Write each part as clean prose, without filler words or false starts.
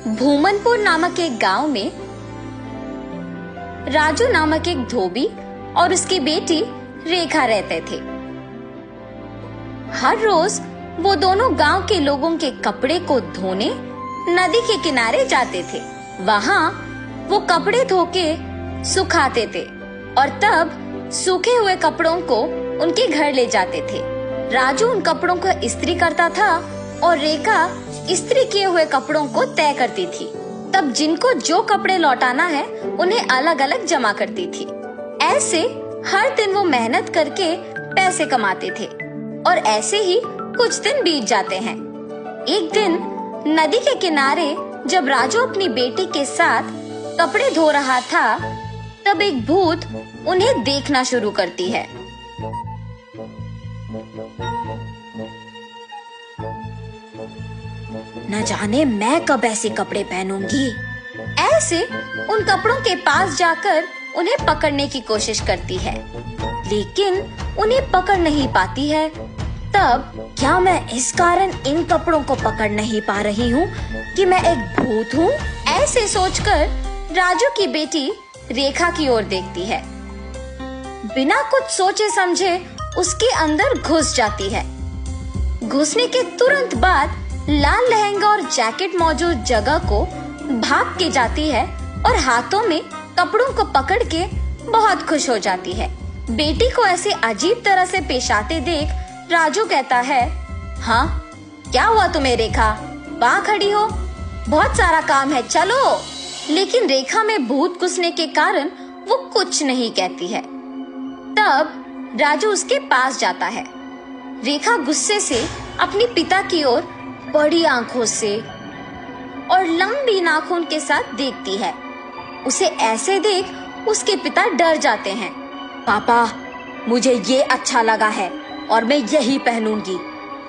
भूमनपुर नामक एक गांव में राजू नामक एक धोबी और उसकी बेटी रेखा रहते थे। हर रोज वो दोनों गांव के लोगों के कपड़े को धोने नदी के किनारे जाते थे। वहाँ वो कपड़े धो के सुखाते थे और तब सूखे हुए कपड़ों को उनके घर ले जाते थे। राजू उन कपड़ों को इस्त्री करता था और रेखा इस्त्री किए हुए कपड़ों को तय करती थी। तब जिनको जो कपड़े लौटाना है उन्हें अलग अलग जमा करती थी। ऐसे हर दिन वो मेहनत करके पैसे कमाते थे और ऐसे ही कुछ दिन बीत जाते हैं। एक दिन नदी के किनारे जब राजू अपनी बेटी के साथ कपड़े धो रहा था, तब एक भूत उन्हें देखना शुरू करती है। न जाने मैं कब ऐसे कपड़े पहनूंगी। ऐसे उन कपड़ों के पास जाकर उन्हें पकड़ने की कोशिश करती है, लेकिन उन्हें पकड़ नहीं पाती है। तब क्या मैं इस कारण इन कपड़ों को पकड़ नहीं पा रही हूँ कि मैं एक भूत हूँ? ऐसे सोचकर राजू की बेटी रेखा की ओर देखती है। बिना कुछ सोचे समझे उसके अंदर घुस जाती है। घुसने के तुरंत बाद लाल लहंगा और जैकेट मौजूद जगह को भाग के जाती है और हाथों में कपड़ों को पकड़ के बहुत खुश हो जाती है। बेटी को ऐसे अजीब तरह से पेश आते देख राजू कहता है, हाँ क्या हुआ तुम्हें रेखा? वहाँ खड़ी हो, बहुत सारा काम है, चलो। लेकिन रेखा में भूत घुसने के कारण वो कुछ नहीं कहती है। तब राजू उसके पास जाता है। रेखा गुस्से से अपनी पिता की ओर बड़ी आंखों से और लंबी नाखून के साथ देखती है। उसे ऐसे देख उसके पिता डर जाते हैं। पापा, मुझे ये अच्छा लगा है और मैं यही पहनूंगी,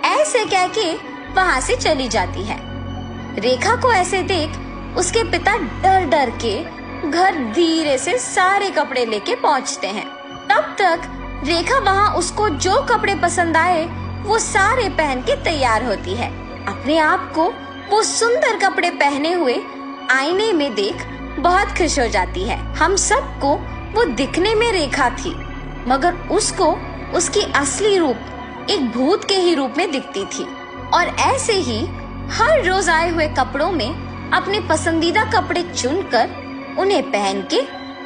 ऐसे कह के वहाँ से चली जाती है। रेखा को ऐसे देख उसके पिता डर डर के घर धीरे से सारे कपड़े लेके पहुँचते हैं। तब तक रेखा वहाँ उसको जो कपड़े पसंद आए वो सारे पहन के तैयार होती है। अपने आप को वो सुंदर कपड़े पहने हुए आईने में देख बहुत खुश हो जाती है। हम सबको वो दिखने में रेखा थी, मगर उसको उसकी असली रूप एक भूत के ही रूप में दिखती थी। और ऐसे ही हर रोज आए हुए कपड़ों में अपने पसंदीदा कपड़े चुनकर उन्हें पहन के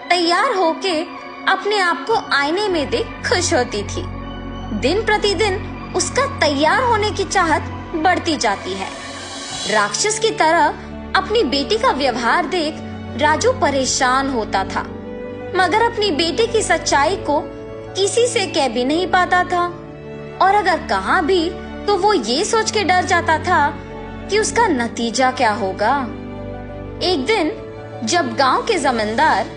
तैयार होके अपने आप को आईने में देख खुश होती थी। दिन प्रतिदिन उसका तैयार होने की चाहत बढ़ती जाती है। राक्षस की तरह अपनी बेटी का व्यवहार देख राजू परेशान होता था, मगर अपनी बेटी की सच्चाई को किसी से कह भी नहीं पाता था, और अगर कहा भी तो वो ये सोच के डर जाता था कि उसका नतीजा क्या होगा। एक दिन जब गांव के जमींदार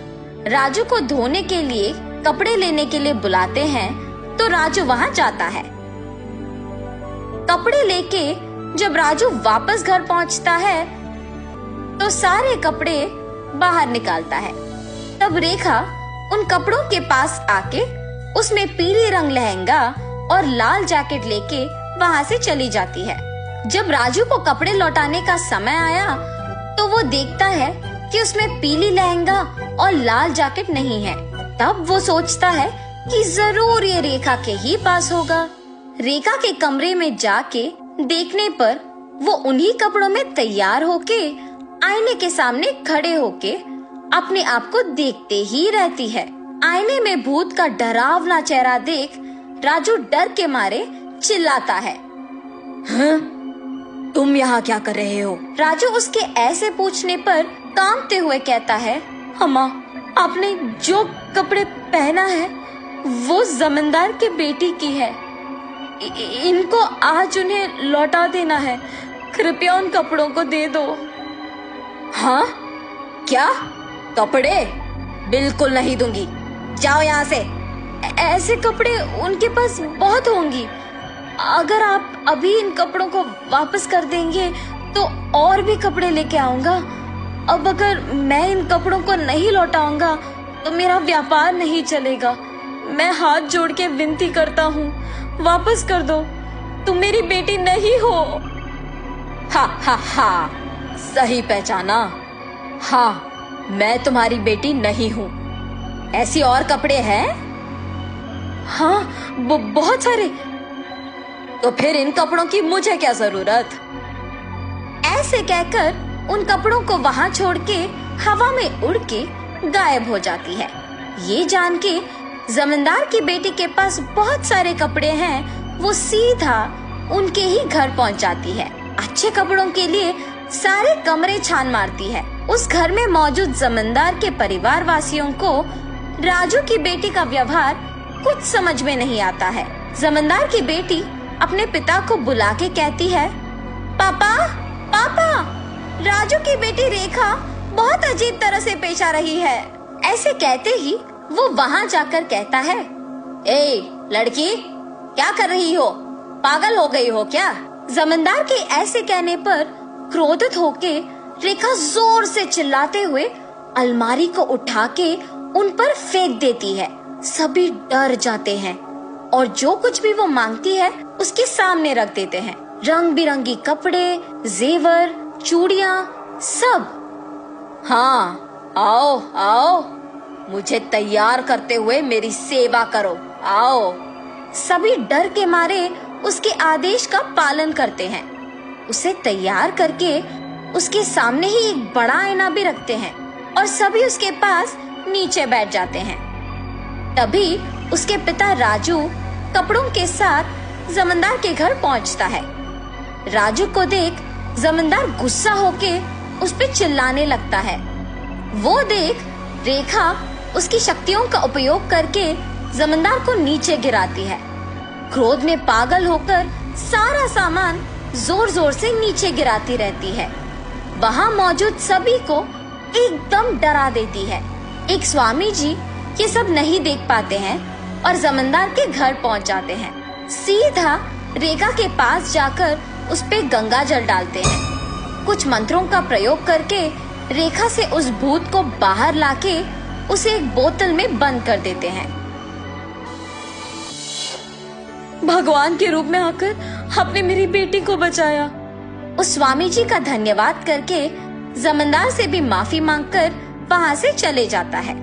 राजू को धोने के लिए कपड़े लेने के लिए बुलाते हैं, तो राजू वहां जाता है। कपड़े लेके जब राजू वापस घर पहुंचता है तो सारे कपड़े बाहर निकालता है। तब रेखा उन कपड़ों के पास आके उसमें पीले रंग लहंगा और लाल जैकेट लेके वहां से चली जाती है। जब राजू को कपड़े लौटाने का समय आया तो वो देखता है कि उसमें पीली लहंगा और लाल जैकेट नहीं है। तब वो सोचता है कि जरूर ये रेखा के ही पास होगा। रेखा के कमरे में जाके देखने पर वो उन्हीं कपड़ों में तैयार होके आईने के सामने खड़े होके अपने आप को देखते ही रहती है। आईने में भूत का डरावना चेहरा देख राजू डर के मारे चिल्लाता है, हाँ? तुम यहाँ क्या कर रहे हो? राजू उसके ऐसे पूछने पर कांपते हुए कहता है, अम्मा, आपने जो कपड़े पहना है वो जमींदार के बेटी की है। इनको आज उन्हें लौटा देना है, कृपया उन कपड़ों को दे दो। हाँ? क्या? कपड़े? बिल्कुल नहीं दूंगी, जाओ यहाँ से। ऐसे कपड़े उनके पास बहुत होंगी, अगर आप अभी इन कपड़ों को वापस कर देंगे तो और भी कपड़े लेके आऊंगा। अब अगर मैं इन कपड़ों को नहीं लौटाऊंगा तो मेरा व्यापार नहीं चलेगा। मैं हाथ जोड़ के विनती करता हूँ, वापस कर दो, तुम मेरी बेटी नहीं हो। हा हा हा, सही पहचाना। हाँ, मैं तुम्हारी बेटी नहीं हूँ। ऐसी और कपड़े हैं? हाँ, बहुत सारे। तो फिर इन कपड़ों की मुझे क्या जरूरत? ऐसे कहकर उन कपड़ों को वहां छोड़ के हवा में उड़ के गायब हो जाती है। ये जान के जमींदार की बेटी के पास बहुत सारे कपड़े हैं, वो सीधा उनके ही घर पहुंच जाती है। अच्छे कपड़ों के लिए सारे कमरे छान मारती है। उस घर में मौजूद जमींदार के परिवार वासियों को राजू की बेटी का व्यवहार कुछ समझ में नहीं आता है। जमींदार की बेटी अपने पिता को बुला के कहती है, पापा पापा, राजू की बेटी रेखा बहुत अजीब तरह से पेश आ रही है। ऐसे कहते ही वो वहाँ जाकर कहता है, ए लड़की, क्या कर रही हो? पागल हो गई हो क्या? जमींदार के ऐसे कहने पर क्रोधित होके रेखा जोर से चिल्लाते हुए अलमारी को उठा के उन पर फेंक देती है। सभी डर जाते हैं और जो कुछ भी वो मांगती है उसके सामने रख देते हैं। रंग बिरंगी कपड़े, जेवर, चूड़ियाँ, सब। हाँ, आओ आओ, मुझे तैयार करते हुए मेरी सेवा करो, आओ। सभी डर के मारे उसके आदेश का पालन करते हैं। उसे तैयार करके उसके सामने ही एक बड़ा आईना भी रखते हैं और सभी उसके पास नीचे बैठ जाते हैं। तभी उसके पिता राजू कपड़ों के साथ जमींदार के घर पहुंचता है। राजू को देख जमींदार गुस्सा होके उस पे चिल्लाने लगता है। वो देख रेखा उसकी शक्तियों का उपयोग करके जमींदार को नीचे गिराती है। क्रोध में पागल होकर सारा सामान जोर जोर से नीचे गिराती रहती है। वहाँ मौजूद सभी को एकदम डरा देती है। एक स्वामी जी ये सब नहीं देख पाते हैं और जमींदार के घर पहुँच जाते हैं। सीधा रेखा के पास जाकर उस पे गंगा जल डालते हैं। कुछ मंत्रों का प्रयोग करके रेखा से उस भूत को बाहर लाके उसे एक बोतल में बंद कर देते हैं। भगवान के रूप में आकर आपने मेरी बेटी को बचाया। उस स्वामी जी का धन्यवाद करके जमींदार से भी माफी मांगकर वहाँ से चले जाता है।